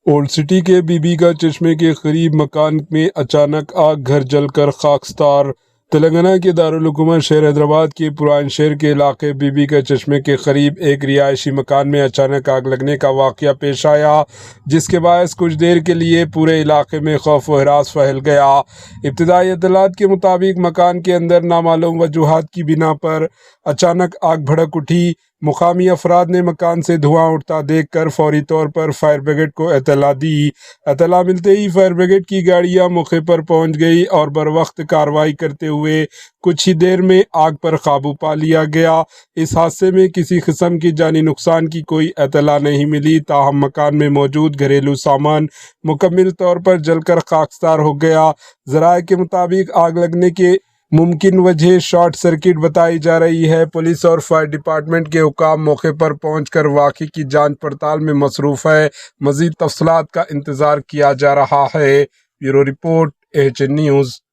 Old city کے be be کا چشمے کے قریب مکان میں اچانک آگ، گھر جل کر خاکسار۔ تلنگانہ کے دارالحکومت شہر حیدرآباد کے پران شہر کے علاقے بی بی کا چشمے کے قریب ایک رہائشی مکان میں اچانک آگ لگنے کا واقعہ پیش آیا، جس کے باعث کچھ دیر کے لیے پورے علاقے میں خوف و ہراس پھیل گیا۔ ابتدائی اطلاعات کے مطابق مکان کے اندر نامعلوم وجوہات کی بنا پر اچانک آگ بھڑک اٹھی۔ مقامی افراد نے مکان سے دھواں اٹھتا دیکھ کر فوری طور پر فائر بریگیڈ کو اطلاع دی۔ اطلاع ملتے ہی فائر بریگیڈ کی گاڑیاں موقع پر پہنچ گئی اور بروقت کارروائی کرتے ہوئے کچھ ہی دیر میں آگ پر قابو پا لیا گیا۔ اس حادثے میں کسی قسم کی جانی نقصان کی کوئی اطلاع نہیں ملی، تاہم مکان میں موجود گھریلو سامان مکمل طور پر جل کر خاکسار ہو گیا۔ ذرائع کے مطابق آگ لگنے کے ممکن وجہ شارٹ سرکٹ بتائی جا رہی ہے۔ پولیس اور فائر ڈپارٹمنٹ کے حکام موقع پر پہنچ کر واقعے کی جانچ پڑتال میں مصروف ہے۔ مزید تفصیلات کا انتظار کیا جا رہا ہے۔ Bureau report, AHN news.